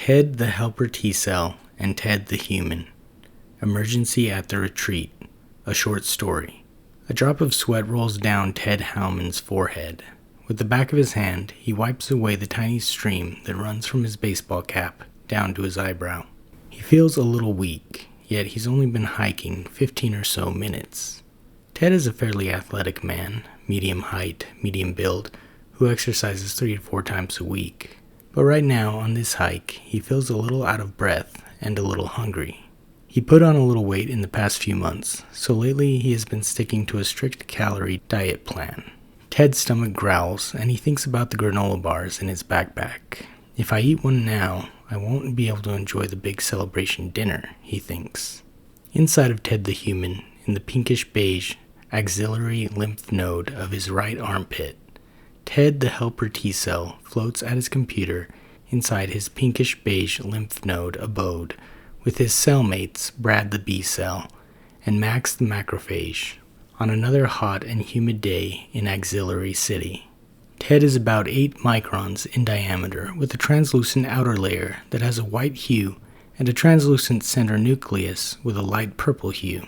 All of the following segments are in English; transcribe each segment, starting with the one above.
Ted the Helper T-Cell and Ted the Human. Emergency at the Retreat. A short story. A drop of sweat rolls down Ted Howman's forehead. With the back of his hand, he wipes away the tiny stream that runs from his baseball cap down to his eyebrow. He feels a little weak, yet he's only been hiking 15 or so minutes. Ted is a fairly athletic man, medium height, medium build, who exercises 3 to 4 times a week. But right now, on this hike, he feels a little out of breath and a little hungry. He put on a little weight in the past few months, so lately he has been sticking to a strict calorie diet plan. Ted's stomach growls, and he thinks about the granola bars in his backpack. If I eat one now, I won't be able to enjoy the big celebration dinner, he thinks. Inside of Ted the Human, in the pinkish-beige axillary lymph node of his right armpit, Ted the Helper T-Cell floats at his computer inside his pinkish-beige lymph node abode with his cellmates Brad the B-Cell and Max the Macrophage on another hot and humid day in Auxiliary City. Ted is about 8 microns in diameter with a translucent outer layer that has a white hue and a translucent center nucleus with a light purple hue.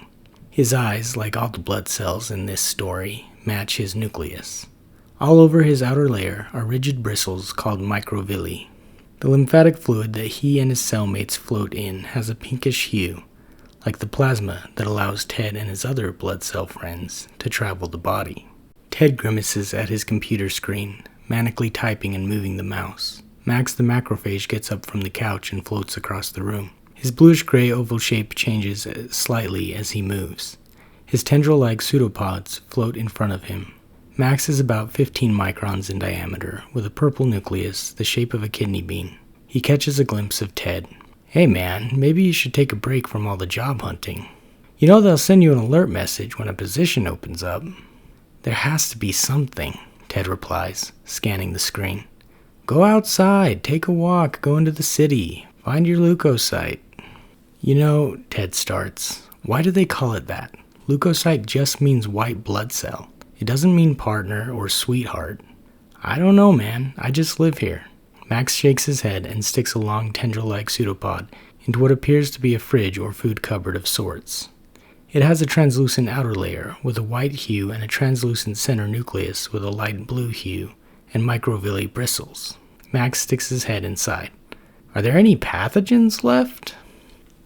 His eyes, like all the blood cells in this story, match his nucleus. All over his outer layer are rigid bristles called microvilli. The lymphatic fluid that he and his cellmates float in has a pinkish hue, like the plasma that allows Ted and his other blood cell friends to travel the body. Ted grimaces at his computer screen, manically typing and moving the mouse. Max the Macrophage gets up from the couch and floats across the room. His bluish-gray oval shape changes slightly as he moves. His tendril-like pseudopods float in front of him. Max is about 15 microns in diameter, with a purple nucleus the shape of a kidney bean. He catches a glimpse of Ted. "Hey man, maybe you should take a break from all the job hunting. You know they'll send you an alert message when a position opens up." "There has to be something," Ted replies, scanning the screen. "Go outside, take a walk, go into the city, find your leukocyte." "You know," Ted starts, "why do they call it that? Leukocyte just means white blood cell. It doesn't mean partner or sweetheart." "I don't know, man. I just live here." Max shakes his head and sticks a long tendril-like pseudopod into what appears to be a fridge or food cupboard of sorts. It has a translucent outer layer with a white hue and a translucent center nucleus with a light blue hue and microvilli bristles. Max sticks his head inside. "Are there any pathogens left?"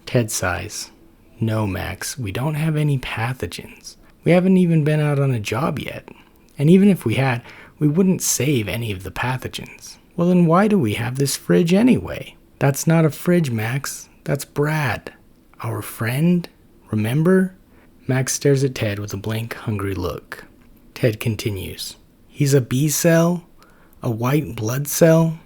Ted sighs. "No, Max, we don't have any pathogens. We haven't even been out on a job yet. And even if we had, we wouldn't save any of the pathogens." "Well, then why do we have this fridge anyway?" "That's not a fridge, Max. That's Brad. Our friend. Remember?" Max stares at Ted with a blank, hungry look. Ted continues. "He's a B-cell? A white blood cell?"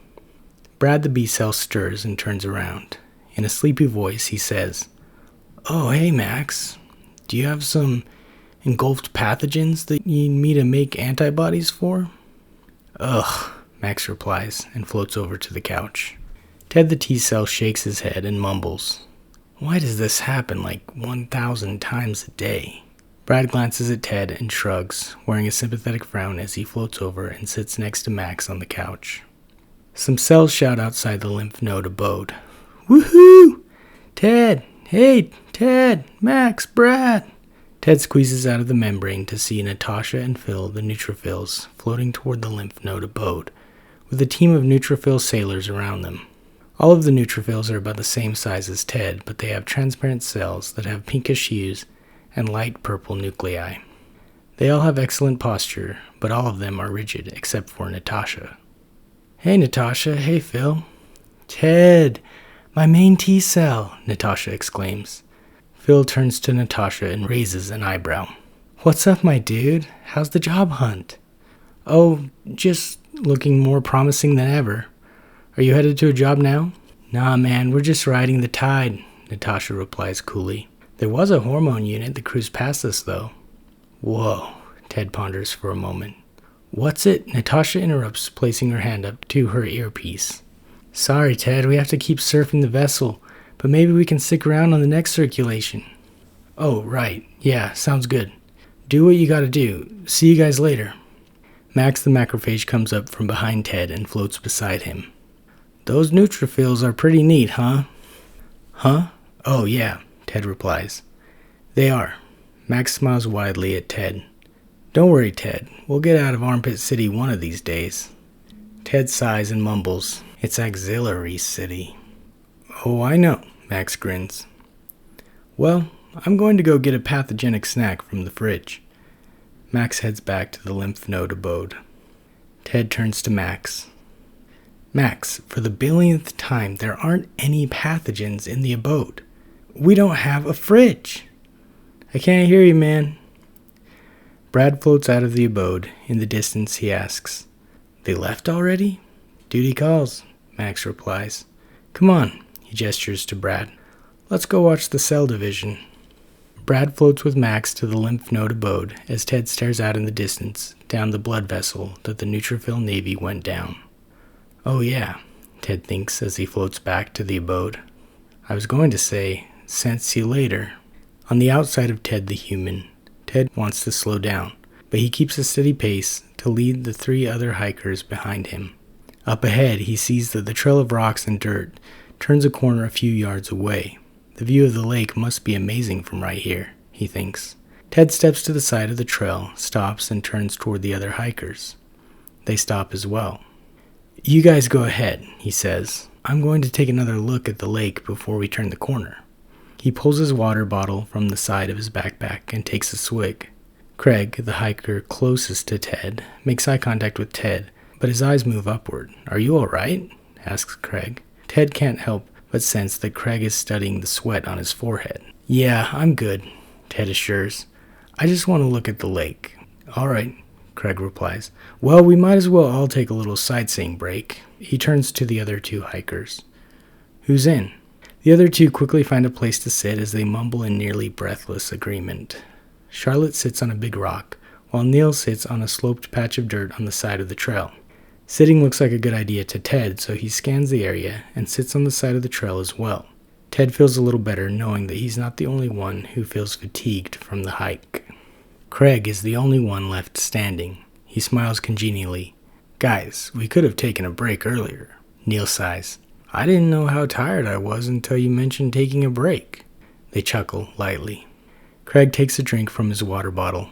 Brad the B-cell stirs and turns around. In a sleepy voice, he says, "Oh, hey, Max. Do you have some engulfed pathogens that you need me to make antibodies for?" "Ugh," Max replies and floats over to the couch. Ted the T-cell shakes his head and mumbles, "Why does this happen like 1,000 times a day?" Brad glances at Ted and shrugs, wearing a sympathetic frown as he floats over and sits next to Max on the couch. Some cells shout outside the lymph node abode. "Woohoo! Ted! Hey, Ted! Max! Brad!" Ted squeezes out of the membrane to see Natasha and Phil, the neutrophils, floating toward the lymph node abode, with a team of neutrophil sailors around them. All of the neutrophils are about the same size as Ted, but they have transparent cells that have pinkish hues and light purple nuclei. They all have excellent posture, but all of them are rigid except for Natasha. "Hey, Natasha. Hey, Phil." "Ted, my main T-cell," Natasha exclaims. Phil turns to Natasha and raises an eyebrow. "What's up, my dude? How's the job hunt?" "Oh, just looking more promising than ever. Are you headed to a job now?" "Nah, man, we're just riding the tide," Natasha replies coolly. "There was a hormone unit that cruised past us, though." "Whoa," Ted ponders for a moment. "What's it?" Natasha interrupts, placing her hand up to her earpiece. "Sorry, Ted, we have to keep surfing the vessel, but maybe we can stick around on the next circulation." "Oh, right. Yeah, sounds good. Do what you gotta do. See you guys later." Max the Macrophage comes up from behind Ted and floats beside him. Those neutrophils are pretty neat, huh? Huh? Oh, yeah, Ted replies. They are. Max smiles widely at Ted. Don't worry, Ted. We'll get out of Armpit City one of these days. Ted sighs and mumbles. It's Auxiliary City. Oh, I know, Max grins. Well, I'm going to go get a pathogenic snack from the fridge. Max heads back to the lymph node abode. Ted turns to Max. Max, for the billionth time, there aren't any pathogens in the abode. We don't have a fridge. I can't hear you, man. Brad floats out of the abode. In the distance, he asks, They left already? Duty calls, Max replies. Come on, he gestures to Brad. Let's go watch the cell division. Brad floats with Max to the lymph node abode as Ted stares out in the distance, down the blood vessel that the neutrophil navy went down. Oh yeah, Ted thinks as he floats back to the abode. I was going to say, sense you later. On the outside of Ted the human, Ted wants to slow down, but he keeps a steady pace to lead the 3 other hikers behind him. Up ahead, he sees that the trail of rocks and dirt turns a corner a few yards away. The view of the lake must be amazing from right here, he thinks. Ted steps to the side of the trail, stops, and turns toward the other hikers. They stop as well. You guys go ahead, he says. I'm going to take another look at the lake before we turn the corner. He pulls his water bottle from the side of his backpack and takes a swig. Craig, the hiker closest to Ted, makes eye contact with Ted, but his eyes move upward. Are you all right? Asks Craig. Ted can't help but sense that Craig is studying the sweat on his forehead. Yeah, I'm good, Ted assures. I just want to look at the lake. All right, Craig replies. Well, we might as well all take a little sightseeing break. He turns to the other 2 hikers. Who's in? The other 2 quickly find a place to sit as they mumble in nearly breathless agreement. Charlotte sits on a big rock, while Neil sits on a sloped patch of dirt on the side of the trail. Sitting looks like a good idea to Ted, so he scans the area and sits on the side of the trail as well. Ted feels a little better knowing that he's not the only one who feels fatigued from the hike. Craig is the only one left standing. He smiles congenially. Guys, we could have taken a break earlier. Neil sighs. I didn't know how tired I was until you mentioned taking a break. They chuckle lightly. Craig takes a drink from his water bottle.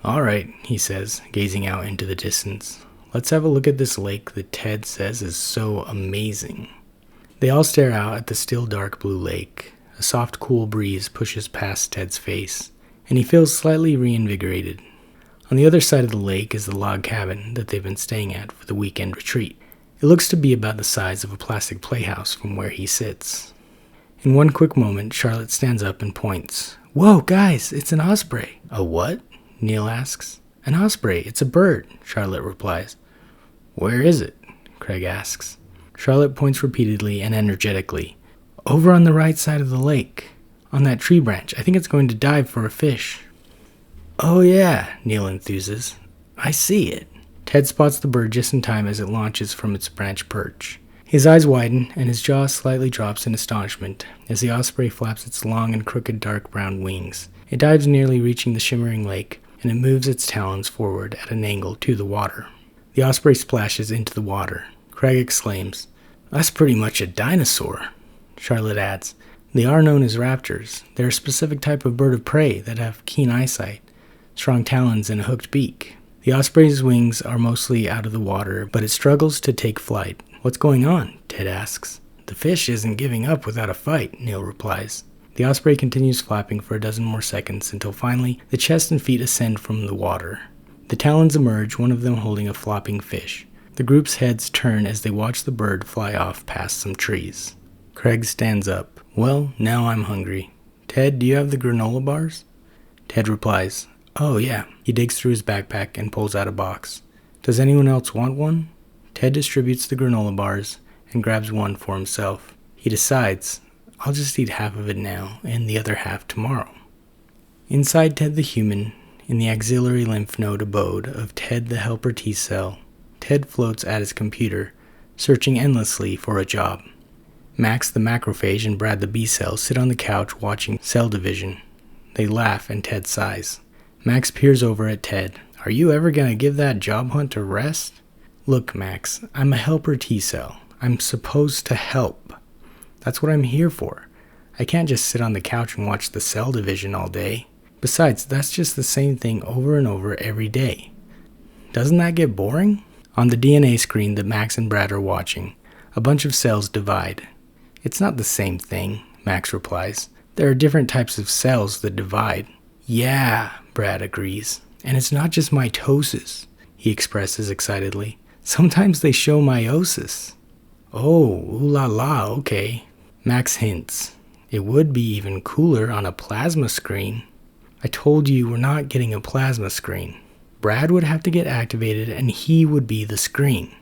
All right, he says, gazing out into the distance. Let's have a look at this lake that Ted says is so amazing. They all stare out at the still dark blue lake. A soft, cool breeze pushes past Ted's face, and he feels slightly reinvigorated. On the other side of the lake is the log cabin that they've been staying at for the weekend retreat. It looks to be about the size of a plastic playhouse from where he sits. In one quick moment, Charlotte stands up and points. Whoa, guys, it's an osprey. A what? Neil asks. An osprey, it's a bird, Charlotte replies. Where is it? Craig asks. Charlotte points repeatedly and energetically. Over on the right side of the lake, on that tree branch. I think it's going to dive for a fish. Oh yeah, Neil enthuses. I see it. Ted spots the bird just in time as it launches from its branch perch. His eyes widen and his jaw slightly drops in astonishment as the osprey flaps its long and crooked dark brown wings. It dives nearly reaching the shimmering lake, and it moves its talons forward at an angle to the water. The osprey splashes into the water. Craig exclaims, That's pretty much a dinosaur. Charlotte adds, They are known as raptors. They're a specific type of bird of prey that have keen eyesight, strong talons, and a hooked beak. The osprey's wings are mostly out of the water, but it struggles to take flight. What's going on? Ted asks. The fish isn't giving up without a fight, Neil replies. The osprey continues flapping for a dozen more seconds until finally the chest and feet ascend from the water. The talons emerge, one of them holding a flopping fish. The group's heads turn as they watch the bird fly off past some trees. Craig stands up. Well, now I'm hungry. Ted, do you have the granola bars? Ted replies, Oh yeah. He digs through his backpack and pulls out a box. Does anyone else want one? Ted distributes the granola bars and grabs one for himself. He decides, I'll just eat half of it now and the other half tomorrow. Inside Ted the human, in the auxiliary lymph node abode of Ted the helper T-cell, Ted floats at his computer, searching endlessly for a job. Max the macrophage and Brad the B-cell sit on the couch watching cell division. They laugh and Ted sighs. Max peers over at Ted. Are you ever going to give that job hunt a rest? Look, Max, I'm a helper T-cell. I'm supposed to help. That's what I'm here for. I can't just sit on the couch and watch the cell division all day. Besides, that's just the same thing over and over every day. Doesn't that get boring? On the DNA screen that Max and Brad are watching, a bunch of cells divide. It's not the same thing, Max replies. There are different types of cells that divide. Yeah, Brad agrees. And it's not just mitosis, he expresses excitedly. Sometimes they show meiosis. Oh, ooh la la, okay. Max hints. It would be even cooler on a plasma screen. I told you we're not getting a plasma screen. Brad would have to get activated and he would be the screen.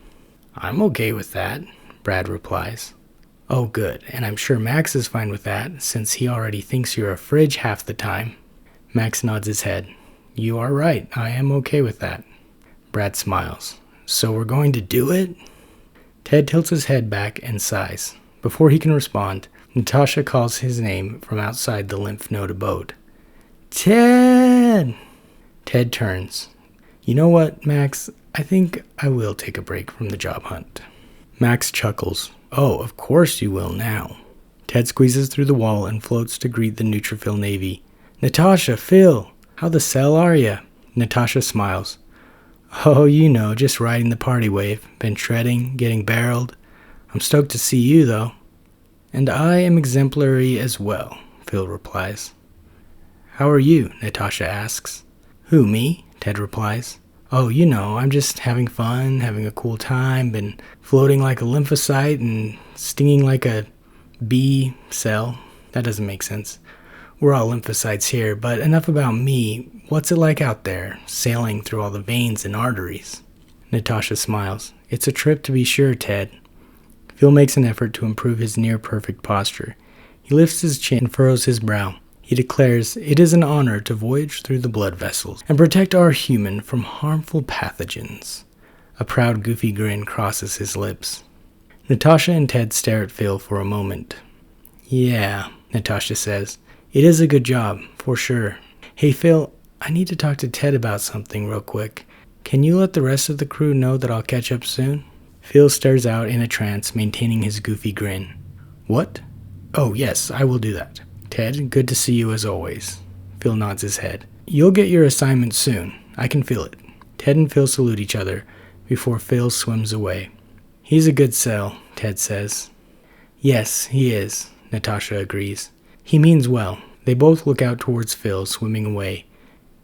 I'm okay with that, Brad replies. Oh good, and I'm sure Max is fine with that since he already thinks you're a fridge half the time. Max nods his head. You are right, I am okay with that. Brad smiles. So we're going to do it? Ted tilts his head back and sighs. Before he can respond, Natasha calls his name from outside the lymph node abode. Ted! Ted turns. You know what, Max? I think I will take a break from the job hunt. Max chuckles. Oh, of course you will now. Ted squeezes through the wall and floats to greet the neutrophil navy. Natasha, Phil, how the cell are ya? Natasha smiles. Oh, you know, just riding the party wave. Been shredding, getting barreled. I'm stoked to see you, though. And I am exemplary as well, Phil replies. How are you? Natasha asks. Who, me? Ted replies. Oh, you know, I'm just having fun, having a cool time, been floating like a lymphocyte and stinging like a B cell. That doesn't make sense. We're all lymphocytes here, but enough about me. What's it like out there, sailing through all the veins and arteries? Natasha smiles. It's a trip to be sure, Ted. Phil makes an effort to improve his near-perfect posture. He lifts his chin and furrows his brow. He declares, it is an honor to voyage through the blood vessels and protect our human from harmful pathogens. A proud, goofy grin crosses his lips. Natasha and Ted stare at Phil for a moment. Yeah, Natasha says, it is a good job, for sure. Hey, Phil, I need to talk to Ted about something real quick. Can you let the rest of the crew know that I'll catch up soon? Phil stares out in a trance, maintaining his goofy grin. What? Oh, yes, I will do that. Ted, good to see you as always. Phil nods his head. You'll get your assignment soon. I can feel it. Ted and Phil salute each other before Phil swims away. He's a good cell, Ted says. Yes, he is, Natasha agrees. He means well. They both look out towards Phil swimming away.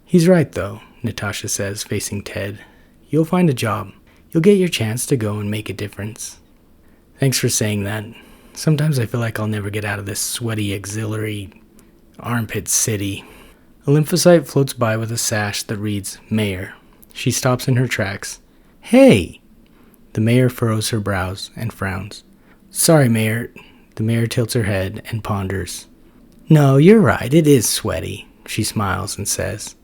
He's right, though, Natasha says, facing Ted. You'll find a job. You'll get your chance to go and make a difference. Thanks for saying that. Sometimes I feel like I'll never get out of this sweaty, auxiliary armpit city. A lymphocyte floats by with a sash that reads, Mayor. She stops in her tracks. Hey! The mayor furrows her brows and frowns. Sorry, Mayor. The mayor tilts her head and ponders. No, you're right. It is sweaty, she smiles and says.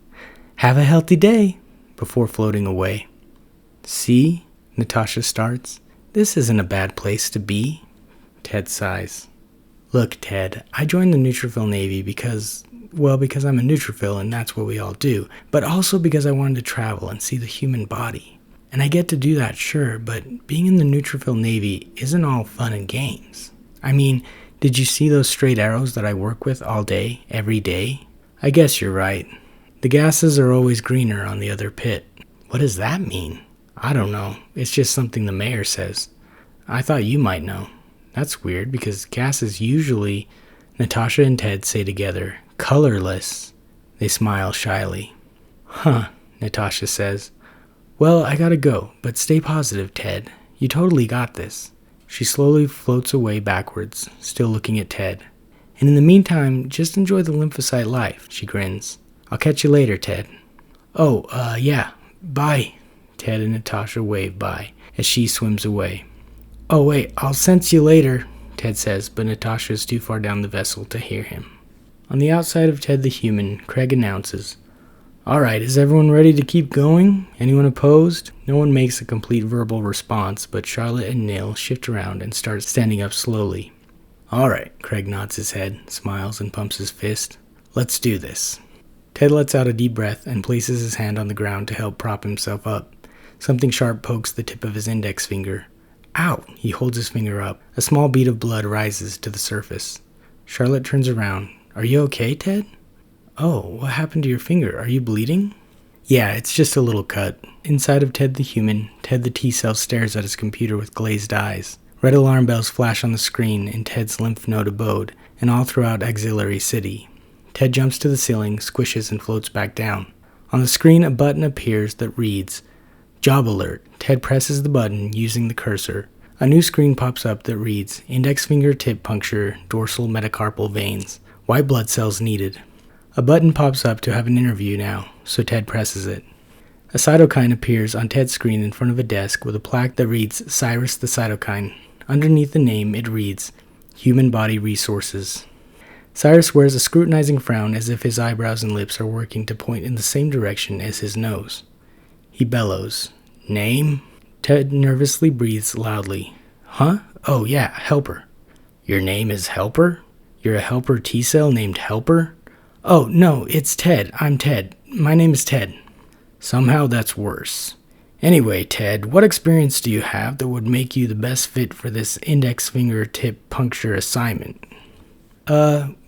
Have a healthy day, before floating away. See? Natasha starts. This isn't a bad place to be. Ted sighs. Look, Ted, I joined the neutrophil navy because I'm a neutrophil and that's what we all do, but also because I wanted to travel and see the human body. And I get to do that, sure, but being in the neutrophil navy isn't all fun and games. I mean, did you see those straight arrows that I work with all day, every day? I guess you're right. The gases are always greener on the other pit. What does that mean? I don't know. It's just something the mayor says. I thought you might know. That's weird because gases usually, Natasha and Ted say together, colorless. They smile shyly. Huh, Natasha says. Well, I gotta go, but stay positive, Ted. You totally got this. She slowly floats away backwards, still looking at Ted. And in the meantime, just enjoy the lymphocyte life, she grins. I'll catch you later, Ted. Oh, yeah. Bye. Ted and Natasha wave bye as she swims away. Oh, wait, I'll sense you later, Ted says, but Natasha is too far down the vessel to hear him. On the outside of Ted the human, Craig announces, All right, is everyone ready to keep going? Anyone opposed? No one makes a complete verbal response, but Charlotte and Neil shift around and start standing up slowly. All right, Craig nods his head, smiles, and pumps his fist. Let's do this. Ted lets out a deep breath and places his hand on the ground to help prop himself up. Something sharp pokes the tip of his index finger. Ow! He holds his finger up. A small bead of blood rises to the surface. Charlotte turns around. Are you okay, Ted? Oh, what happened to your finger? Are you bleeding? Yeah, it's just a little cut. Inside of Ted the human, Ted the T-cell stares at his computer with glazed eyes. Red alarm bells flash on the screen in Ted's lymph node abode and all throughout Auxiliary City. Ted jumps to the ceiling, squishes, and floats back down. On the screen, a button appears that reads, Job Alert. Ted presses the button using the cursor. A new screen pops up that reads, Index finger tip puncture, dorsal metacarpal veins. White blood cells needed. A button pops up to have an interview now, so Ted presses it. A cytokine appears on Ted's screen in front of a desk with a plaque that reads Cyrus the Cytokine. Underneath the name, it reads, Human Body Resources. Cyrus wears a scrutinizing frown as if his eyebrows and lips are working to point in the same direction as his nose. He bellows, Name? Ted nervously breathes loudly. Huh? Oh yeah, Helper. Your name is Helper? You're a Helper T-cell named Helper? Oh, no, it's Ted. I'm Ted. My name is Ted. Somehow that's worse. Anyway, Ted, what experience do you have that would make you the best fit for this index finger tip puncture assignment?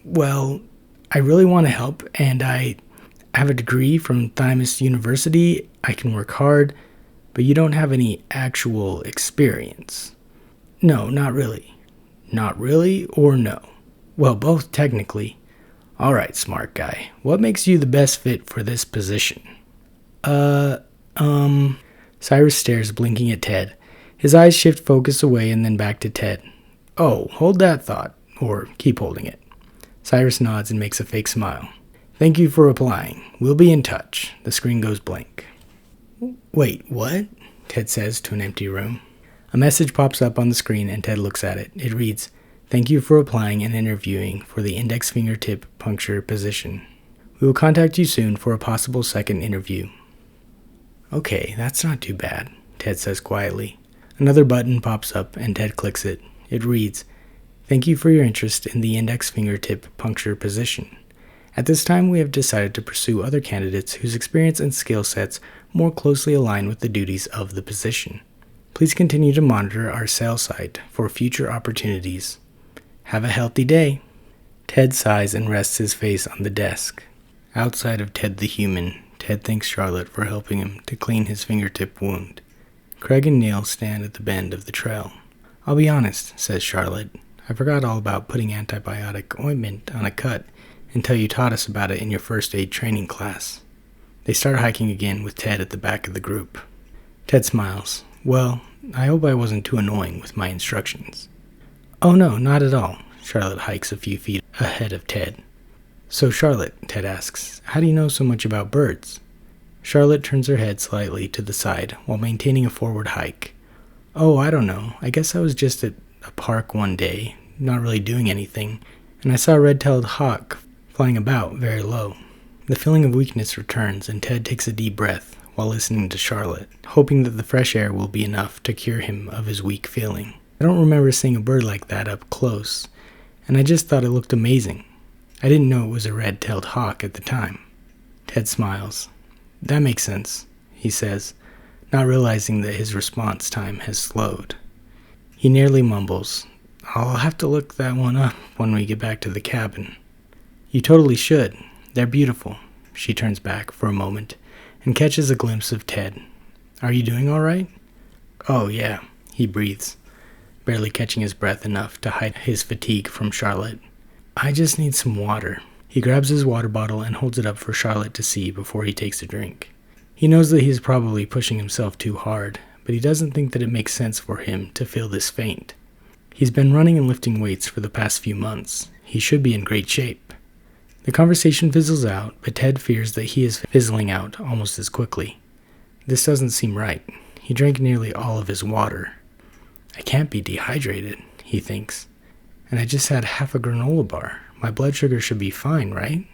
Well, I really want to help, and I have a degree from Thymus University. I can work hard, but you don't have any actual experience. No, not really. Not really or no? Well, both technically. All right, smart guy. What makes you the best fit for this position? Cyrus stares, blinking at Ted. His eyes shift focus away and then back to Ted. Oh, hold that thought. Or keep holding it. Cyrus nods and makes a fake smile. Thank you for applying. We'll be in touch. The screen goes blank. Wait, what? Ted says to an empty room. A message pops up on the screen and Ted looks at it. It reads, Thank you for applying and interviewing for the index fingertip puncture position. We will contact you soon for a possible second interview. Okay, that's not too bad, Ted says quietly. Another button pops up and Ted clicks it. It reads, Thank you for your interest in the index fingertip puncture position. At this time, we have decided to pursue other candidates whose experience and skill sets more closely align with the duties of the position. Please continue to monitor our sales site for future opportunities. Have a healthy day. Ted sighs and rests his face on the desk. Outside of Ted the human, Ted thanks Charlotte for helping him to clean his fingertip wound. Craig and Neil stand at the bend of the trail. I'll be honest, says Charlotte. I forgot all about putting antibiotic ointment on a cut until you taught us about it in your first aid training class. They start hiking again with Ted at the back of the group. Ted smiles. Well, I hope I wasn't too annoying with my instructions. Oh no, not at all. Charlotte hikes a few feet ahead of Ted. So Charlotte, Ted asks, how do you know so much about birds? Charlotte turns her head slightly to the side while maintaining a forward hike. Oh, I don't know. I guess I was just at a park one day, not really doing anything, and I saw a red-tailed hawk flying about very low. The feeling of weakness returns, and Ted takes a deep breath while listening to Charlotte, hoping that the fresh air will be enough to cure him of his weak feeling. I don't remember seeing a bird like that up close, and I just thought it looked amazing. I didn't know it was a red-tailed hawk at the time. Ted smiles. That makes sense, he says, not realizing that his response time has slowed. He nearly mumbles, I'll have to look that one up when we get back to the cabin. You totally should. They're beautiful. She turns back for a moment and catches a glimpse of Ted. Are you doing all right? Oh, yeah, he breathes, barely catching his breath enough to hide his fatigue from Charlotte. I just need some water. He grabs his water bottle and holds it up for Charlotte to see before he takes a drink. He knows that he's probably pushing himself too hard, but he doesn't think that it makes sense for him to feel this faint. He's been running and lifting weights for the past few months. He should be in great shape. The conversation fizzles out, but Ted fears that he is fizzling out almost as quickly. This doesn't seem right. He drank nearly all of his water. I can't be dehydrated, he thinks. And I just had half a granola bar. My blood sugar should be fine, right?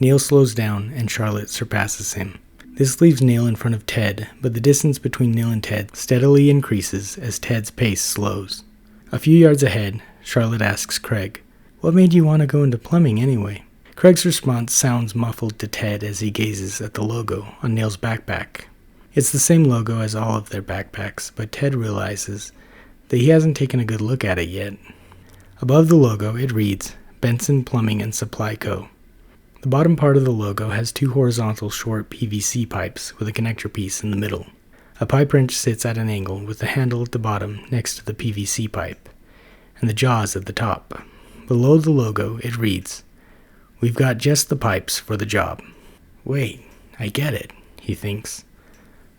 Neil slows down, and Charlotte surpasses him. This leaves Neil in front of Ted, but the distance between Neil and Ted steadily increases as Ted's pace slows. A few yards ahead, Charlotte asks Craig, What made you want to go into plumbing anyway? Craig's response sounds muffled to Ted as he gazes at the logo on Neil's backpack. It's the same logo as all of their backpacks, but Ted realizes that he hasn't taken a good look at it yet. Above the logo, it reads, Benson Plumbing and Supply Co. The bottom part of the logo has two horizontal short PVC pipes with a connector piece in the middle. A pipe wrench sits at an angle with the handle at the bottom next to the PVC pipe, and the jaws at the top. Below the logo, it reads, We've got just the pipes for the job. Wait, I get it, he thinks.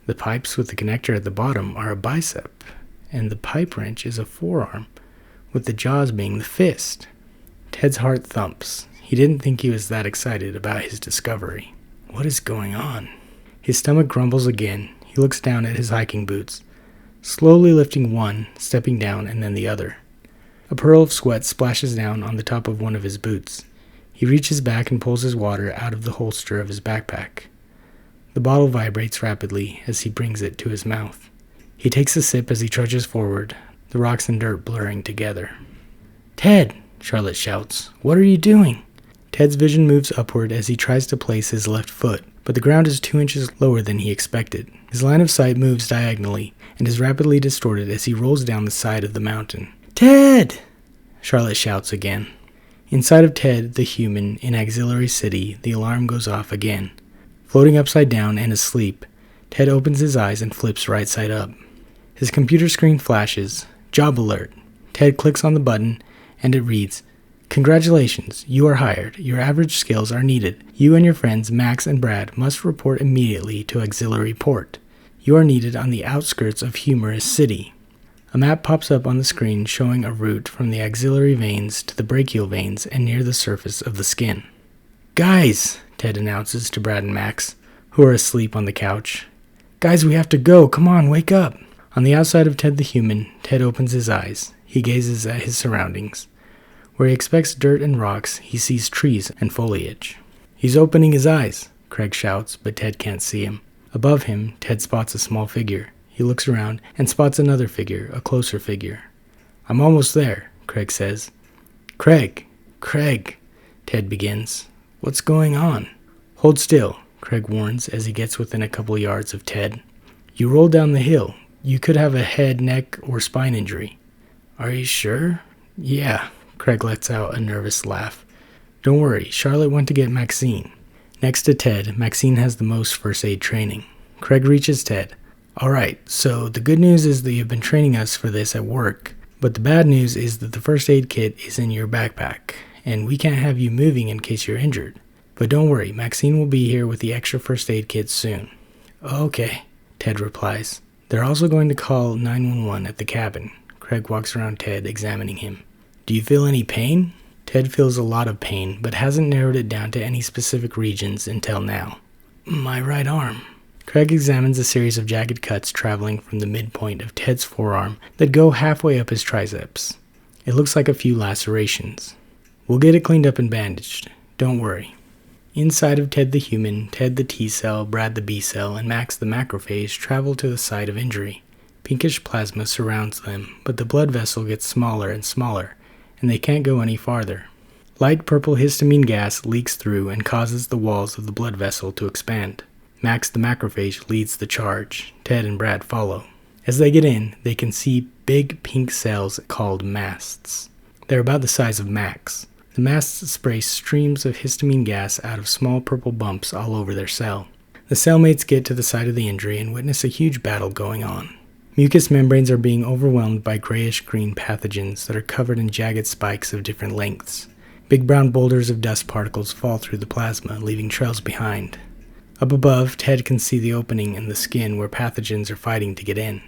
The pipes with the connector at the bottom are a bicep, and the pipe wrench is a forearm, with the jaws being the fist. Ted's heart thumps. He didn't think he was that excited about his discovery. What is going on? His stomach grumbles again. He looks down at his hiking boots, slowly lifting one, stepping down, and then the other. A pearl of sweat splashes down on the top of one of his boots. He reaches back and pulls his water out of the holster of his backpack. The bottle vibrates rapidly as he brings it to his mouth. He takes a sip as he trudges forward, the rocks and dirt blurring together. Ted! Charlotte shouts. What are you doing? Ted's vision moves upward as he tries to place his left foot, but the ground is 2 inches lower than he expected. His line of sight moves diagonally and is rapidly distorted as he rolls down the side of the mountain. Ted! Charlotte shouts again. Inside of Ted, the human, in Auxiliary City, the alarm goes off again. Floating upside down and asleep, Ted opens his eyes and flips right side up. His computer screen flashes. Job alert. Ted clicks on the button, and it reads, Congratulations, you are hired. Your average skills are needed. You and your friends, Max and Brad, must report immediately to Auxiliary Port. You are needed on the outskirts of Humorous City. A map pops up on the screen showing a route from the axillary veins to the brachial veins and near the surface of the skin. Guys, Ted announces to Brad and Max, who are asleep on the couch. Guys, we have to go. Come on, wake up. On the outside of Ted the human, Ted opens his eyes. He gazes at his surroundings. Where he expects dirt and rocks, he sees trees and foliage. He's opening his eyes, Craig shouts, but Ted can't see him. Above him, Ted spots a small figure. He looks around and spots another figure, a closer figure. I'm almost there, Craig says. Craig, Ted begins. What's going on? Hold still, Craig warns as he gets within a couple yards of Ted. You rolled down the hill. You could have a head, neck, or spine injury. Are you sure? Yeah, Craig lets out a nervous laugh. Don't worry, Charlotte went to get Maxine. Next to Ted, Maxine has the most first aid training. Craig reaches Ted. Alright, so the good news is that you've been training us for this at work, but the bad news is that the first aid kit is in your backpack, and we can't have you moving in case you're injured. But don't worry, Maxine will be here with the extra first aid kit soon. Okay, Ted replies. They're also going to call 911 at the cabin. Craig walks around Ted, examining him. Do you feel any pain? Ted feels a lot of pain, but hasn't narrowed it down to any specific regions until now. My right arm. Craig examines a series of jagged cuts traveling from the midpoint of Ted's forearm that go halfway up his triceps. It looks like a few lacerations. We'll get it cleaned up and bandaged. Don't worry. Inside of Ted the human, Ted the T-cell, Brad the B-cell, and Max the macrophage travel to the site of injury. Pinkish plasma surrounds them, but the blood vessel gets smaller and smaller, and they can't go any farther. Light purple histamine gas leaks through and causes the walls of the blood vessel to expand. Max the macrophage leads the charge. Ted and Brad follow. As they get in, they can see big pink cells called masts. They're about the size of Max. The masts spray streams of histamine gas out of small purple bumps all over their cell. The cellmates get to the site of the injury and witness a huge battle going on. Mucous membranes are being overwhelmed by grayish-green pathogens that are covered in jagged spikes of different lengths. Big brown boulders of dust particles fall through the plasma, leaving trails behind. Up above, Ted can see the opening in the skin where pathogens are fighting to get in.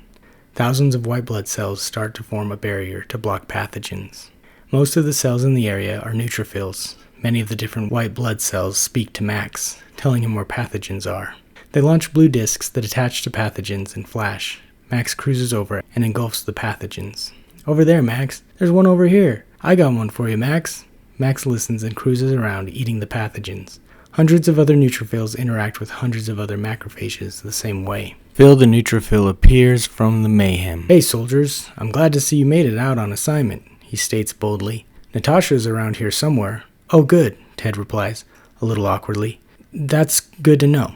Thousands of white blood cells start to form a barrier to block pathogens. Most of the cells in the area are neutrophils. Many of the different white blood cells speak to Max, telling him where pathogens are. They launch blue discs that attach to pathogens and flash. Max cruises over and engulfs the pathogens. Over there, Max. There's one over here. I got one for you, Max. Max listens and cruises around, eating the pathogens. Hundreds of other neutrophils interact with hundreds of other macrophages the same way. Phil the neutrophil appears from the mayhem. Hey soldiers, I'm glad to see you made it out on assignment, he states boldly. Natasha's around here somewhere. Oh good, Ted replies, a little awkwardly. That's good to know.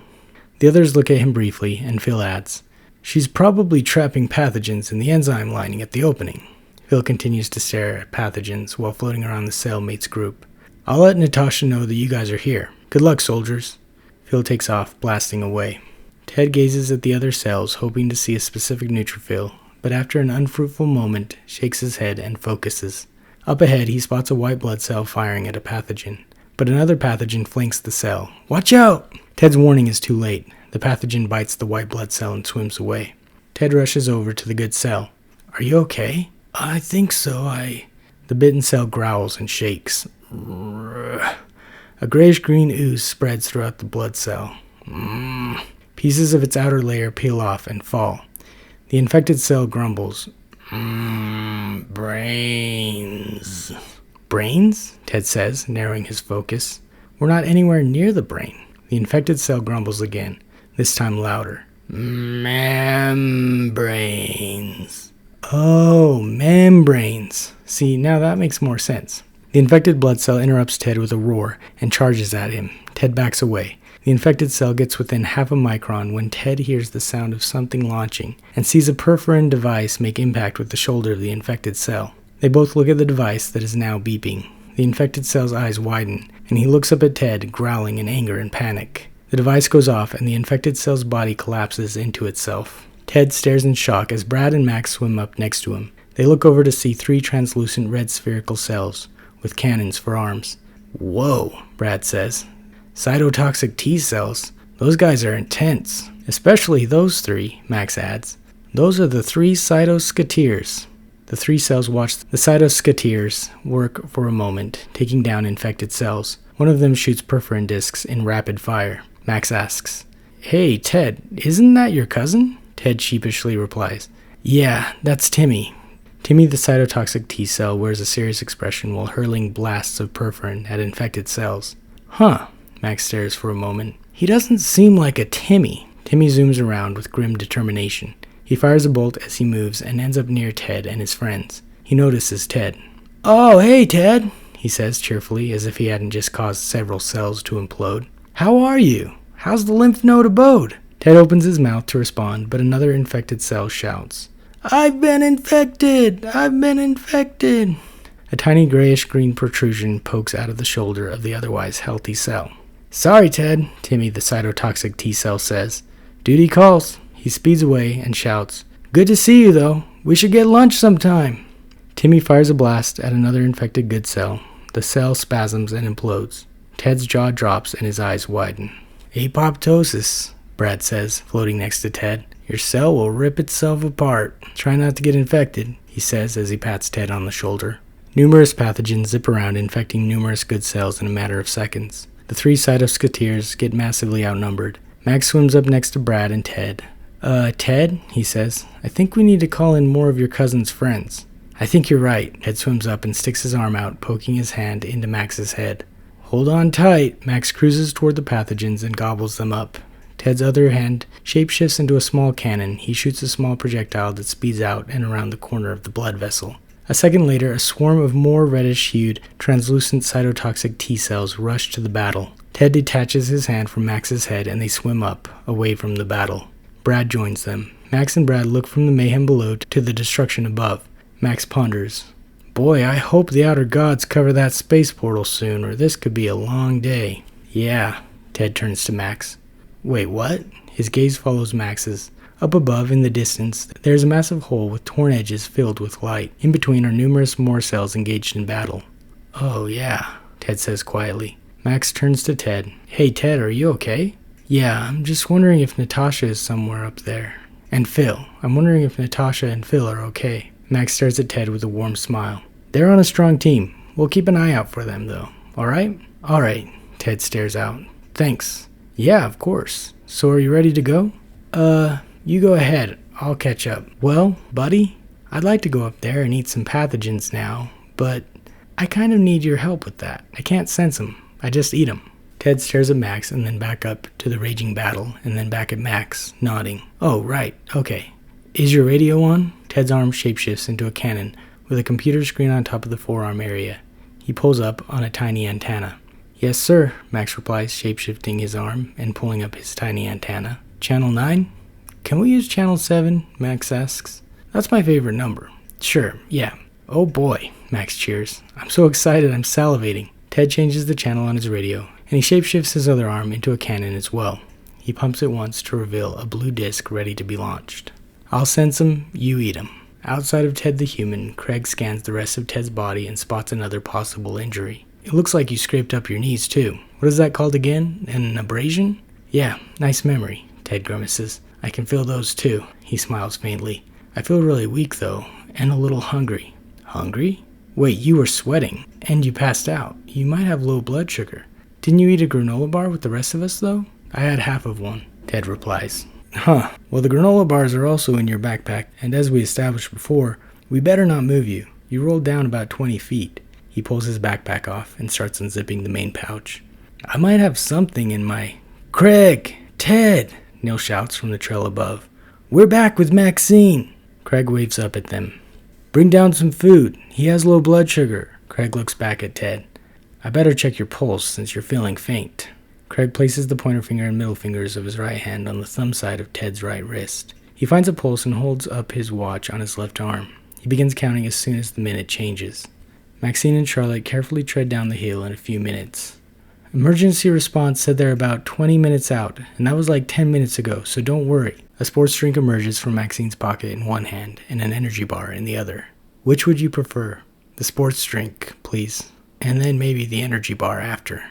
The others look at him briefly, and Phil adds, She's probably trapping pathogens in the enzyme lining at the opening. Phil continues to stare at pathogens while floating around the cellmates group. I'll let Natasha know that you guys are here. Good luck, soldiers. Phil takes off, blasting away. Ted gazes at the other cells, hoping to see a specific neutrophil, but after an unfruitful moment, shakes his head and focuses. Up ahead, he spots a white blood cell firing at a pathogen, but another pathogen flanks the cell. Watch out! Ted's warning is too late. The pathogen bites the white blood cell and swims away. Ted rushes over to the good cell. Are you okay? I think so, The bitten cell growls and shakes. A grayish-green ooze spreads throughout the blood cell. Pieces of its outer layer peel off and fall. The infected cell grumbles. Brains. Brains? Ted says, narrowing his focus. We're not anywhere near the brain. The infected cell grumbles again, this time louder. Membranes. Oh, membranes. See, now that makes more sense. The infected blood cell interrupts Ted with a roar and charges at him. Ted backs away. The infected cell gets within half a micron when Ted hears the sound of something launching and sees a perforin device make impact with the shoulder of the infected cell. They both look at the device that is now beeping. The infected cell's eyes widen, and he looks up at Ted, growling in anger and panic. The device goes off, and the infected cell's body collapses into itself. Ted stares in shock as Brad and Max swim up next to him. They look over to see 3 translucent red spherical cells with cannons for arms. Whoa, Brad says. Cytotoxic T cells. Those guys are intense. Especially those 3, Max adds. Those are the 3 cytosketeers. The 3 cells watch the cytosketeers work for a moment, taking down infected cells. One of them shoots perforin discs in rapid fire. Max asks, Hey, Ted, isn't that your cousin? Ted sheepishly replies, Yeah, that's Timmy. Timmy the cytotoxic T cell wears a serious expression while hurling blasts of perforin at infected cells. Huh, Max stares for a moment. He doesn't seem like a Timmy. Timmy zooms around with grim determination. He fires a bolt as he moves and ends up near Ted and his friends. He notices Ted. Oh, hey, Ted, he says cheerfully, as if he hadn't just caused several cells to implode. How are you? How's the lymph node abode? Ted opens his mouth to respond, but another infected cell shouts, I've been infected! I've been infected! A tiny grayish-green protrusion pokes out of the shoulder of the otherwise healthy cell. Sorry, Ted, Timmy the cytotoxic T cell says. Duty calls. He speeds away and shouts, Good to see you, though. We should get lunch sometime. Timmy fires a blast at another infected good cell. The cell spasms and implodes. Ted's jaw drops and his eyes widen. Apoptosis, Brad says, floating next to Ted. Your cell will rip itself apart. Try not to get infected, he says as he pats Ted on the shoulder. Numerous pathogens zip around, infecting numerous good cells in a matter of seconds. The 3 cytosketeers get massively outnumbered. Max swims up next to Brad and Ted. Ted, he says, I think we need to call in more of your cousin's friends. I think you're right. Ted swims up and sticks his arm out, poking his hand into Max's head. Hold on tight. Max cruises toward the pathogens and gobbles them up. Ted's other hand shapeshifts into a small cannon. He shoots a small projectile that speeds out and around the corner of the blood vessel. A second later, a swarm of more reddish-hued, translucent cytotoxic T cells rush to the battle. Ted detaches his hand from Max's head and they swim up, away from the battle. Brad joins them. Max and Brad look from the mayhem below to the destruction above. Max ponders. Boy, I hope the outer gods cover that space portal soon, or this could be a long day. Yeah, Ted turns to Max. Wait, what? His gaze follows Max's. Up above, in the distance, there is a massive hole with torn edges filled with light. In between are numerous more cells engaged in battle. Oh, yeah, Ted says quietly. Max turns to Ted. Hey, Ted, are you okay? Yeah, I'm just wondering if Natasha is somewhere up there. And Phil. I'm wondering if Natasha and Phil are okay. Max stares at Ted with a warm smile. They're on a strong team. We'll keep an eye out for them, though. All right? All right, Ted stares out. Thanks. Yeah, of course. So are you ready to go? You go ahead. I'll catch up. Well, buddy, I'd like to go up there and eat some pathogens now, but I kind of need your help with that. I can't sense them. I just eat them. Ted stares at Max and then back up to the raging battle and then back at Max, nodding. Oh, right. Okay. Is your radio on? Ted's arm shapeshifts into a cannon with a computer screen on top of the forearm area. He pulls up on a tiny antenna. Yes, sir, Max replies, shapeshifting his arm and pulling up his tiny antenna. Channel 9? Can we use channel 7? Max asks. That's my favorite number. Sure, yeah. Oh boy, Max cheers. I'm so excited I'm salivating. Ted changes the channel on his radio, and he shapeshifts his other arm into a cannon as well. He pumps it once to reveal a blue disc ready to be launched. I'll sense him, you eat him. Outside of Ted the human, Craig scans the rest of Ted's body and spots another possible injury. It looks like you scraped up your knees too. What is that called again? An abrasion? Yeah, nice memory, Ted grimaces. I can feel those too. He smiles faintly. I feel really weak though, and a little hungry. Hungry? Wait, you were sweating, and you passed out. You might have low blood sugar. Didn't you eat a granola bar with the rest of us though? I had half of one, Ted replies. Huh, well the granola bars are also in your backpack, and as we established before, we better not move you. You rolled down about 20 feet. He pulls his backpack off and starts unzipping the main pouch. I might have something in my... Craig! Ted! Neil shouts from the trail above. We're back with Maxine! Craig waves up at them. Bring down some food. He has low blood sugar. Craig looks back at Ted. I better check your pulse since you're feeling faint. Craig places the pointer finger and middle fingers of his right hand on the thumb side of Ted's right wrist. He finds a pulse and holds up his watch on his left arm. He begins counting as soon as the minute changes. Maxine and Charlotte carefully tread down the hill in a few minutes. Emergency response said they're about 20 minutes out, and that was like 10 minutes ago, so don't worry. A sports drink emerges from Maxine's pocket in one hand and an energy bar in the other. Which would you prefer? The sports drink, please. And then maybe the energy bar after.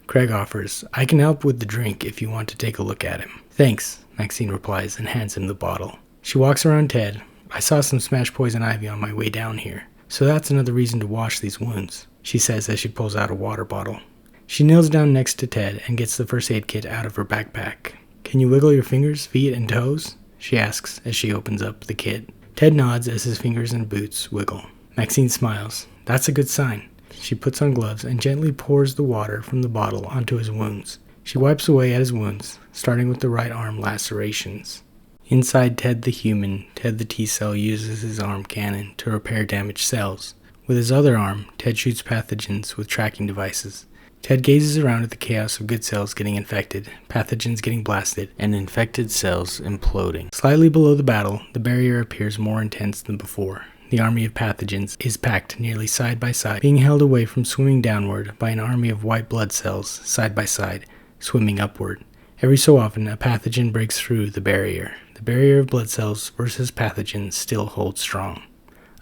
Craig offers, I can help with the drink if you want to take a look at him. Thanks, Maxine replies and hands him the bottle. She walks around Ted. I saw some smashed poison ivy on my way down here, so that's another reason to wash these wounds, she says as she pulls out a water bottle. She kneels down next to Ted and gets the first aid kit out of her backpack. Can you wiggle your fingers, feet, and toes? She asks as she opens up the kit. Ted nods as his fingers and boots wiggle. Maxine smiles. That's a good sign. She puts on gloves and gently pours the water from the bottle onto his wounds. She wipes away at his wounds, starting with the right arm lacerations. Inside Ted the human, Ted the T-cell uses his arm cannon to repair damaged cells. With his other arm, Ted shoots pathogens with tracking devices. Ted gazes around at the chaos of good cells getting infected, pathogens getting blasted, and infected cells imploding. Slightly below the battle, the barrier appears more intense than before. The army of pathogens is packed nearly side by side, being held away from swimming downward by an army of white blood cells, side by side, swimming upward. Every so often, a pathogen breaks through the barrier. The barrier of blood cells versus pathogens still holds strong.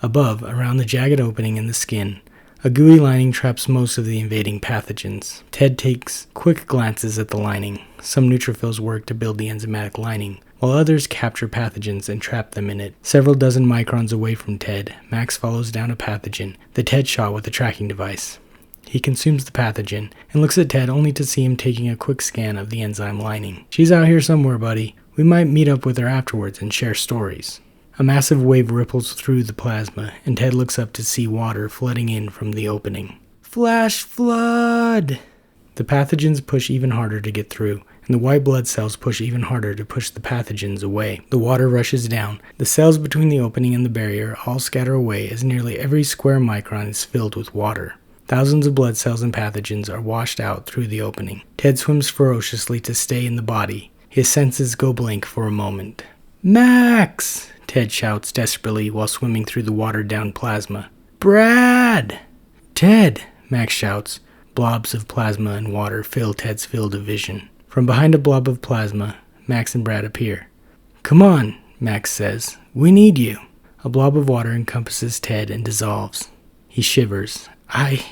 Above, around the jagged opening in the skin, a gooey lining traps most of the invading pathogens. Ted takes quick glances at the lining. Some neutrophils work to build the enzymatic lining, while others capture pathogens and trap them in it. Several dozen microns away from Ted, Max follows down a pathogen that Ted shot with a tracking device. He consumes the pathogen and looks at Ted only to see him taking a quick scan of the enzyme lining. She's out here somewhere, buddy. We might meet up with her afterwards and share stories. A massive wave ripples through the plasma, and Ted looks up to see water flooding in from the opening. Flash flood! The pathogens push even harder to get through, and the white blood cells push even harder to push the pathogens away. The water rushes down. The cells between the opening and the barrier all scatter away as nearly every square micron is filled with water. Thousands of blood cells and pathogens are washed out through the opening. Ted swims ferociously to stay in the body. His senses go blank for a moment. Max! Ted shouts desperately while swimming through the watered-down plasma. Brad! Ted! Max shouts. Blobs of plasma and water fill Ted's field of vision. From behind a blob of plasma, Max and Brad appear. Come on, Max says. We need you. A blob of water encompasses Ted and dissolves. He shivers. I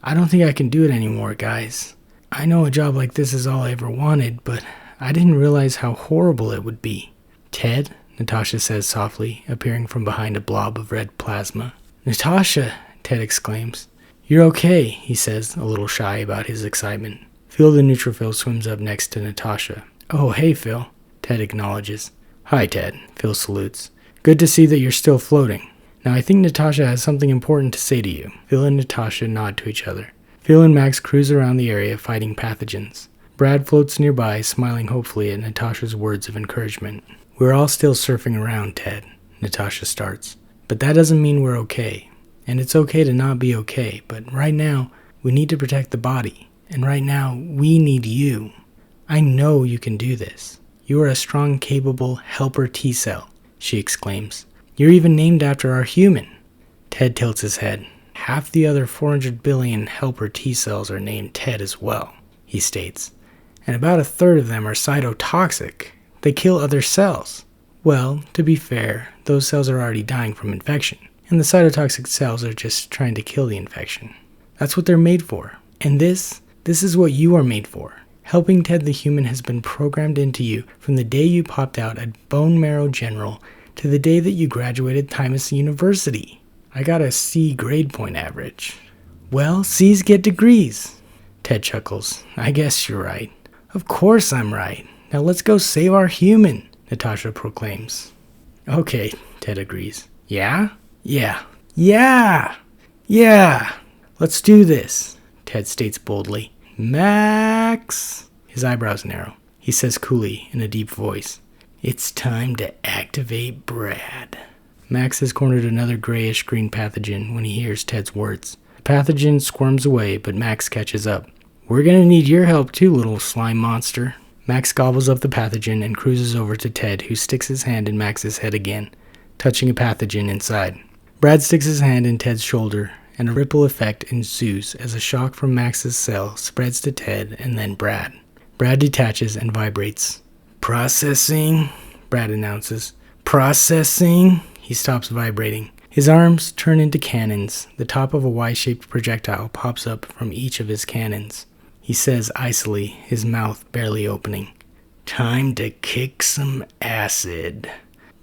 don't think I can do it anymore, guys. I know a job like this is all I ever wanted, but I didn't realize how horrible it would be. Ted? Natasha says softly, appearing from behind a blob of red plasma. Natasha! Ted exclaims. You're okay, he says, a little shy about his excitement. Phil the neutrophil swims up next to Natasha. Oh, hey, Phil, Ted acknowledges. Hi, Ted, Phil salutes. Good to see that you're still floating. Now I think Natasha has something important to say to you. Phil and Natasha nod to each other. Phil and Max cruise around the area fighting pathogens. Brad floats nearby, smiling hopefully at Natasha's words of encouragement. We're all still surfing around, Ted, Natasha starts. But that doesn't mean we're okay. And it's okay to not be okay, but right now, we need to protect the body. And right now, we need you. I know you can do this. You are a strong, capable helper T-cell, she exclaims. You're even named after our human. Ted tilts his head. Half the other 400 billion helper T-cells are named Ted as well, he states. And about a third of them are cytotoxic. They kill other cells. Well, to be fair, those cells are already dying from infection, and the cytotoxic cells are just trying to kill the infection. That's what they're made for. And this is what you are made for. Helping Ted the human has been programmed into you from the day you popped out at Bone Marrow General to the day that you graduated Timus University. I got a C grade point average. Well, C's get degrees. Ted chuckles. I guess you're right. Of course I'm right. Now let's go save our human, Natasha proclaims. Okay, Ted agrees. Yeah? Yeah. Yeah! Yeah! Let's do this, Ted states boldly. Max! His eyebrows narrow. He says coolly in a deep voice, it's time to activate Brad. Max has cornered another grayish-green pathogen when he hears Ted's words. The pathogen squirms away, but Max catches up. We're gonna need your help too, little slime monster. Max gobbles up the pathogen and cruises over to Ted, who sticks his hand in Max's head again, touching a pathogen inside. Brad sticks his hand in Ted's shoulder, and a ripple effect ensues as a shock from Max's cell spreads to Ted and then Brad. Brad detaches and vibrates. Processing, Brad announces. Processing. He stops vibrating. His arms turn into cannons. The top of a Y-shaped projectile pops up from each of his cannons. He says icily, his mouth barely opening. Time to kick some acid.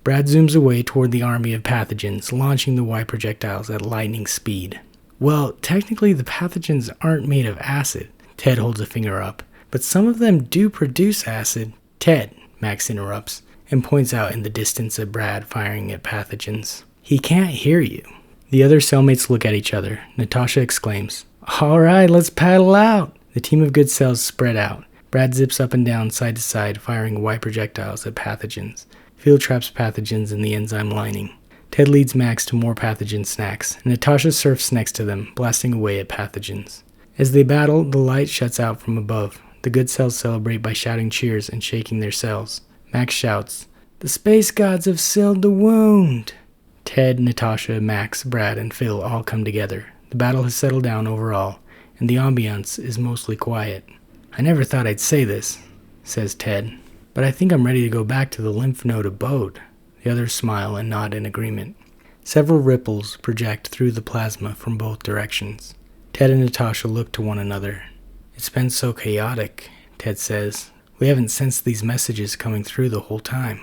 Brad zooms away toward the army of pathogens, launching the Y projectiles at lightning speed. Well, technically the pathogens aren't made of acid. Ted holds a finger up. But some of them do produce acid. Ted, Max interrupts, and points out in the distance at Brad firing at pathogens. He can't hear you. The other cellmates look at each other. Natasha exclaims, All right, let's paddle out. The team of good cells spread out. Brad zips up and down, side to side, firing Y projectiles at pathogens. Field traps pathogens in the enzyme lining. Ted leads Max to more pathogen snacks. Natasha surfs next to them, blasting away at pathogens. As they battle, the light shuts out from above. The good cells celebrate by shouting cheers and shaking their cells. Max shouts, The space gods have sealed the wound. Ted, Natasha, Max, Brad, and Phil all come together. The battle has settled down overall, and the ambiance is mostly quiet. I never thought I'd say this, says Ted, but I think I'm ready to go back to the lymph node abode. The others smile and nod in agreement. Several ripples project through the plasma from both directions. Ted and Natasha look to one another. It's been so chaotic, Ted says. We haven't sensed these messages coming through the whole time.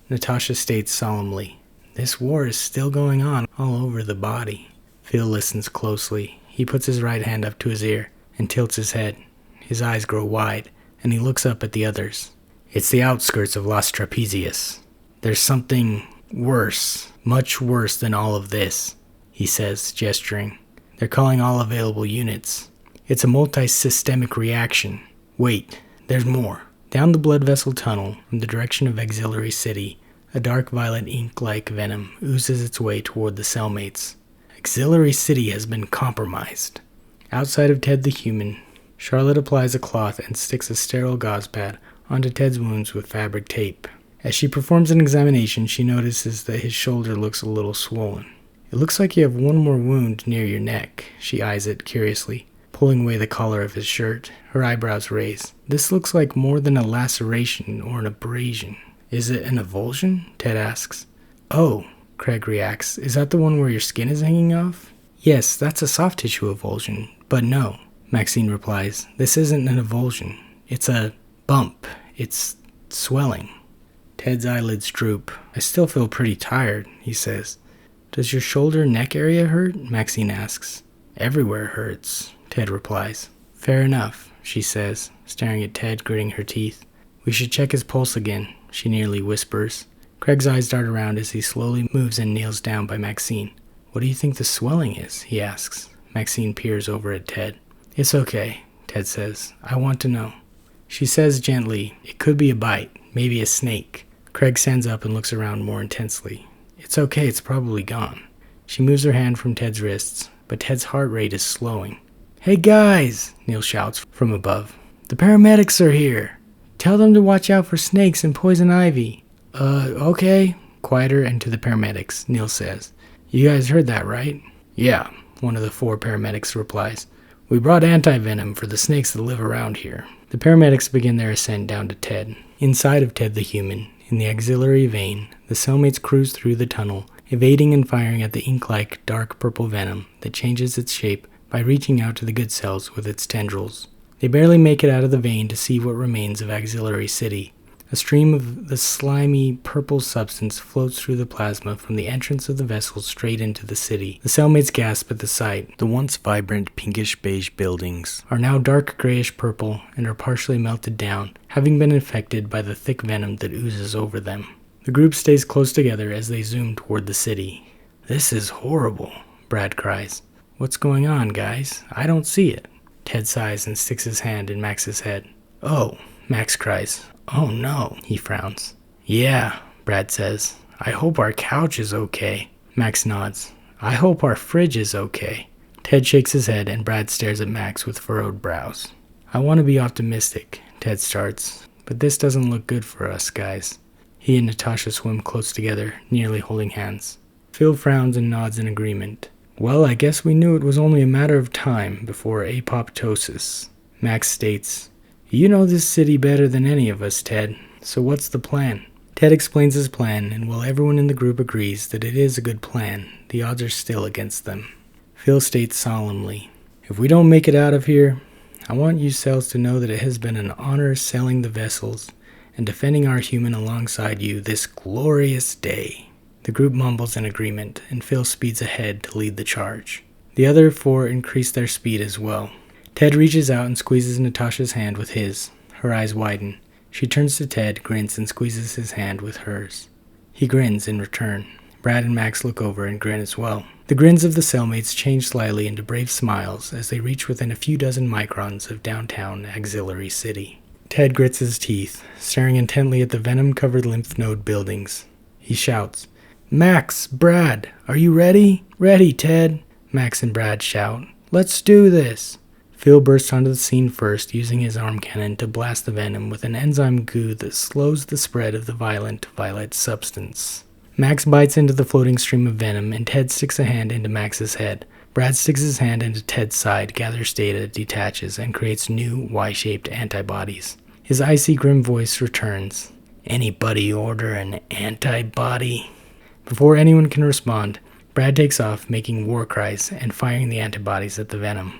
Natasha states solemnly, This war is still going on all over the body. Phil listens closely. He puts his right hand up to his ear and tilts his head. His eyes grow wide, and he looks up at the others. It's the outskirts of Las Trapezius. There's something worse, much worse than all of this, he says, gesturing. They're calling all available units. It's a multi-systemic reaction. Wait, there's more. Down the blood vessel tunnel, from the direction of Auxiliary City, a dark violet ink-like venom oozes its way toward the cellmates. Auxiliary City has been compromised. Outside of Ted the human, Charlotte applies a cloth and sticks a sterile gauze pad onto Ted's wounds with fabric tape. As she performs an examination, she notices that his shoulder looks a little swollen. It looks like you have one more wound near your neck. She eyes it curiously, pulling away the collar of his shirt. Her eyebrows raise. This looks like more than a laceration or an abrasion. Is it an avulsion? Ted asks. Oh, Craig reacts. Is that the one where your skin is hanging off? Yes, that's a soft tissue avulsion. But no, Maxine replies. This isn't an avulsion. It's a bump. It's swelling. Ted's eyelids droop. I still feel pretty tired, he says. Does your shoulder neck area hurt? Maxine asks. Everywhere hurts, Ted replies. Fair enough, she says, staring at Ted, gritting her teeth. We should check his pulse again, she nearly whispers. Craig's eyes dart around as he slowly moves and kneels down by Maxine. What do you think the swelling is? He asks. Maxine peers over at Ted. It's okay, Ted says. I want to know. She says gently, it could be a bite, maybe a snake. Craig stands up and looks around more intensely. It's okay, it's probably gone. She moves her hand from Ted's wrists, but Ted's heart rate is slowing. Hey guys, Neil shouts from above. The paramedics are here. Tell them to watch out for snakes and poison ivy. Okay. Quieter and to the paramedics, Neil says. You guys heard that, right? Yeah, one of the 4 paramedics replies. We brought anti-venom for the snakes that live around here. The paramedics begin their ascent down to Ted. Inside of Ted the human, in the axillary vein, the cellmates cruise through the tunnel, evading and firing at the ink-like dark purple venom that changes its shape by reaching out to the good cells with its tendrils. They barely make it out of the vein to see what remains of Auxiliary City. A stream of the slimy purple substance floats through the plasma from the entrance of the vessel straight into the city. The cellmates gasp at the sight. The once vibrant pinkish-beige buildings are now dark grayish-purple and are partially melted down, having been infected by the thick venom that oozes over them. The group stays close together as they zoom toward the city. This is horrible, Brad cries. What's going on, guys? I don't see it. Ted sighs and sticks his hand in Max's head. Oh, Max cries. Oh no, he frowns. Yeah, Brad says. I hope our couch is okay. Max nods. I hope our fridge is okay. Ted shakes his head and Brad stares at Max with furrowed brows. I want to be optimistic, Ted starts, but this doesn't look good for us, guys. He and Natasha swim close together, nearly holding hands. Phil frowns and nods in agreement. Well, I guess we knew it was only a matter of time before apoptosis. Max states, You know this city better than any of us, Ted, so what's the plan? Ted explains his plan, and while everyone in the group agrees that it is a good plan, the odds are still against them. Phil states solemnly, If we don't make it out of here, I want you cells to know that it has been an honor sailing the vessels and defending our human alongside you this glorious day. The group mumbles in agreement, and Phil speeds ahead to lead the charge. The other 4 increase their speed as well. Ted reaches out and squeezes Natasha's hand with his. Her eyes widen. She turns to Ted, grins, and squeezes his hand with hers. He grins in return. Brad and Max look over and grin as well. The grins of the cellmates change slightly into brave smiles as they reach within a few dozen microns of downtown Auxiliary City. Ted grits his teeth, staring intently at the venom-covered lymph node buildings. He shouts, Max, Brad, are you ready? Ready, Ted. Max and Brad shout, Let's do this. Phil bursts onto the scene first, using his arm cannon to blast the venom with an enzyme goo that slows the spread of the violent violet substance. Max bites into the floating stream of venom, and Ted sticks a hand into Max's head. Brad sticks his hand into Ted's side, gathers data, detaches, and creates new Y-shaped antibodies. His icy, grim voice returns. Anybody order an antibody? Before anyone can respond, Brad takes off, making war cries and firing the antibodies at the venom.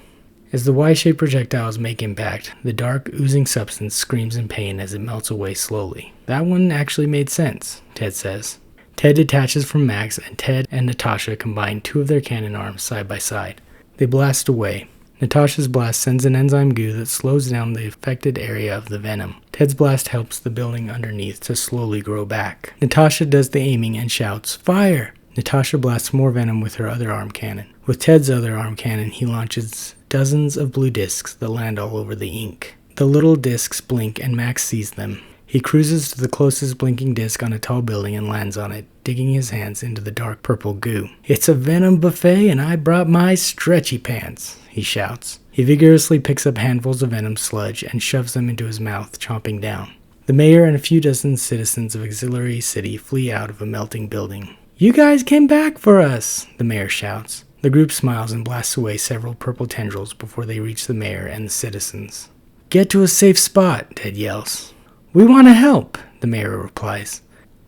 As the Y-shaped projectiles make impact, the dark, oozing substance screams in pain as it melts away slowly. That one actually made sense, Ted says. Ted detaches from Max, and Ted and Natasha combine 2 of their cannon arms side by side. They blast away. Natasha's blast sends an enzyme goo that slows down the affected area of the venom. Ted's blast helps the building underneath to slowly grow back. Natasha does the aiming and shouts, Fire! Natasha blasts more venom with her other arm cannon. With Ted's other arm cannon, he launches dozens of blue discs that land all over the ink. The little discs blink and Max sees them. He cruises to the closest blinking disc on a tall building and lands on it, digging his hands into the dark purple goo. It's a venom buffet and I brought my stretchy pants, he shouts. He vigorously picks up handfuls of venom sludge and shoves them into his mouth, chomping down. The mayor and a few dozen citizens of Auxiliary City flee out of a melting building. You guys came back for us, the mayor shouts. The group smiles and blasts away several purple tendrils before they reach the mayor and the citizens. Get to a safe spot, Ted yells. We want to help, the mayor replies.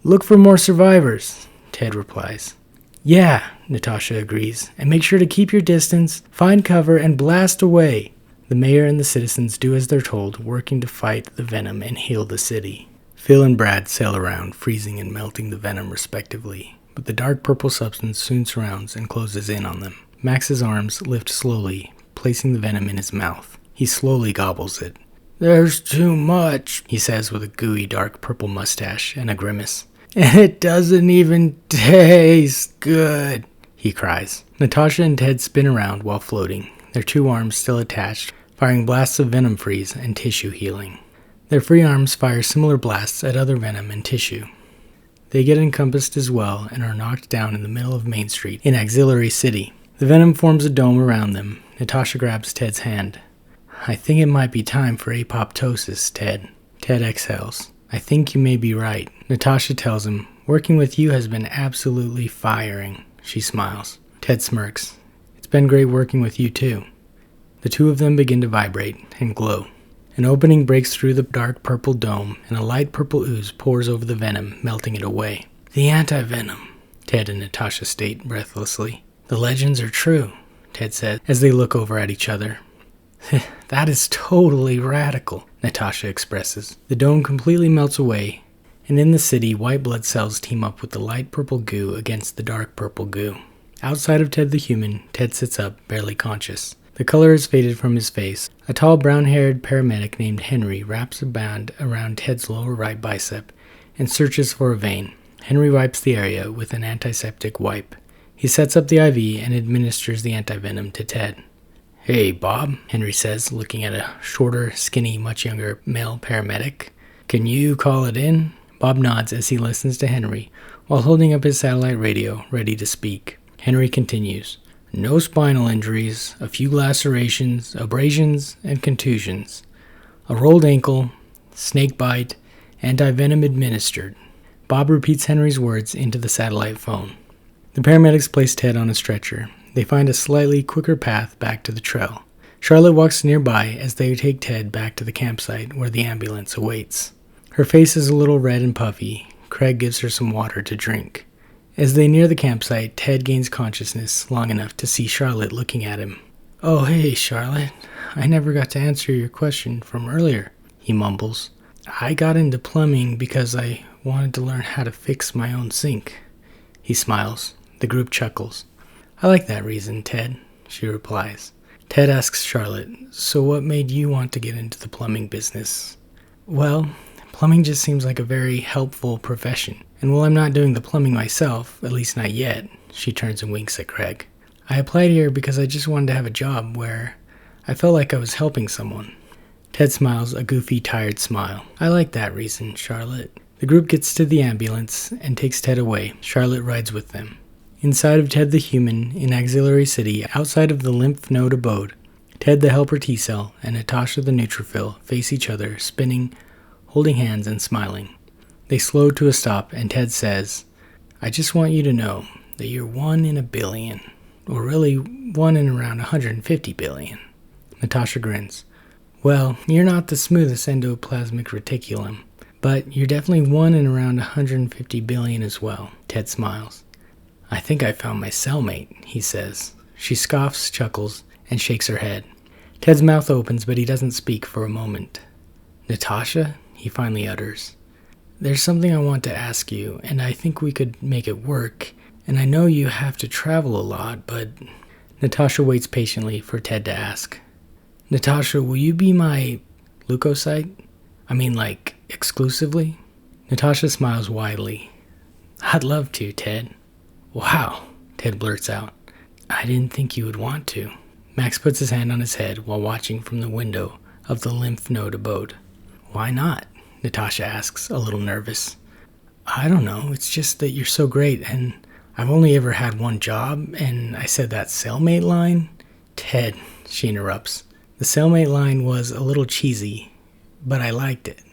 Look for more survivors, Ted replies. Yeah, Natasha agrees, and make sure to keep your distance, find cover, and blast away. The mayor and the citizens do as they're told, working to fight the venom and heal the city. Phil and Brad sail around, freezing and melting the venom respectively, but the dark purple substance soon surrounds and closes in on them. Max's arms lift slowly, placing the venom in his mouth. He slowly gobbles it. There's too much, he says with a gooey dark purple mustache and a grimace. And it doesn't even taste good, he cries. Natasha and Ted spin around while floating, their 2 arms still attached, firing blasts of venom freeze and tissue healing. Their free arms fire similar blasts at other venom and tissue. They get encompassed as well and are knocked down in the middle of Main Street in Auxiliary City. The venom forms a dome around them. Natasha grabs Ted's hand. I think it might be time for apoptosis, Ted. Ted exhales. I think you may be right. Natasha tells him, working with you has been absolutely firing. She smiles. Ted smirks. It's been great working with you too. The two of them begin to vibrate and glow. An opening breaks through the dark purple dome, and a light purple ooze pours over the venom, melting it away. The anti-venom, Ted and Natasha state breathlessly. The legends are true, Ted said, as they look over at each other. That is totally radical, Natasha expresses. The dome completely melts away, and in the city, white blood cells team up with the light purple goo against the dark purple goo. Outside of Ted the human, Ted sits up, barely conscious. The color has faded from his face. A tall brown-haired paramedic named Henry wraps a band around Ted's lower right bicep and searches for a vein. Henry wipes the area with an antiseptic wipe. He sets up the IV and administers the antivenom to Ted. Hey, Bob, Henry says, looking at a shorter, skinny, much younger male paramedic. Can you call it in? Bob nods as he listens to Henry while holding up his satellite radio, ready to speak. Henry continues. No spinal injuries, a few lacerations, abrasions, and contusions. A rolled ankle, snake bite, antivenom administered. Bob repeats Henry's words into the satellite phone. The paramedics place Ted on a stretcher. They find a slightly quicker path back to the trail. Charlotte walks nearby as they take Ted back to the campsite where the ambulance awaits. Her face is a little red and puffy. Craig gives her some water to drink. As they near the campsite, Ted gains consciousness long enough to see Charlotte looking at him. Oh, hey, Charlotte. I never got to answer your question from earlier, he mumbles. I got into plumbing because I wanted to learn how to fix my own sink. He smiles. The group chuckles. I like that reason, Ted, she replies. Ted asks Charlotte, so what made you want to get into the plumbing business? Well, plumbing just seems like a very helpful profession. And while I'm not doing the plumbing myself, at least not yet, she turns and winks at Craig. I applied here because I just wanted to have a job where I felt like I was helping someone. Ted smiles, a goofy, tired smile. I like that reason, Charlotte. The group gets to the ambulance and takes Ted away. Charlotte rides with them. Inside of Ted the human, in Auxiliary City, outside of the lymph node abode, Ted the helper T-cell and Natasha the neutrophil face each other, spinning, holding hands and smiling. They slow to a stop and Ted says, I just want you to know that you're 1 in a billion, or really 1 in around 150 billion. Natasha grins. Well, you're not the smoothest endoplasmic reticulum, but you're definitely 1 in around 150 billion as well. Ted smiles. I think I found my cellmate, he says. She scoffs, chuckles, and shakes her head. Ted's mouth opens, but he doesn't speak for a moment. Natasha, he finally utters. There's something I want to ask you, and I think we could make it work, and I know you have to travel a lot, but... Natasha waits patiently for Ted to ask. Natasha, will you be my leukocyte? I mean, like, exclusively? Natasha smiles widely. I'd love to, Ted. Wow, Ted blurts out. I didn't think you would want to. Max puts his hand on his head while watching from the window of the lymph node abode. Why not? Natasha asks, a little nervous. I don't know, it's just that you're so great, and I've only ever had one job, and I said that cellmate line. Ted, she interrupts. The cellmate line was a little cheesy, but I liked it.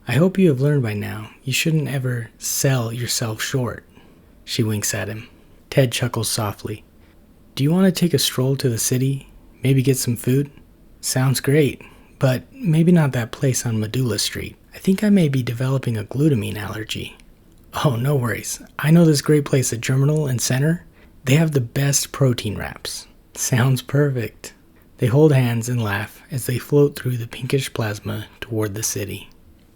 I hope you have learned by now, you shouldn't ever sell yourself short. She winks at him. Ted chuckles softly. Do you want to take a stroll to the city? Maybe get some food? Sounds great, but maybe not that place on Medulla Street. I think I may be developing a glutamine allergy. Oh, no worries. I know this great place at Germinal and Center. They have the best protein wraps. Sounds perfect. They hold hands and laugh as they float through the pinkish plasma toward the city.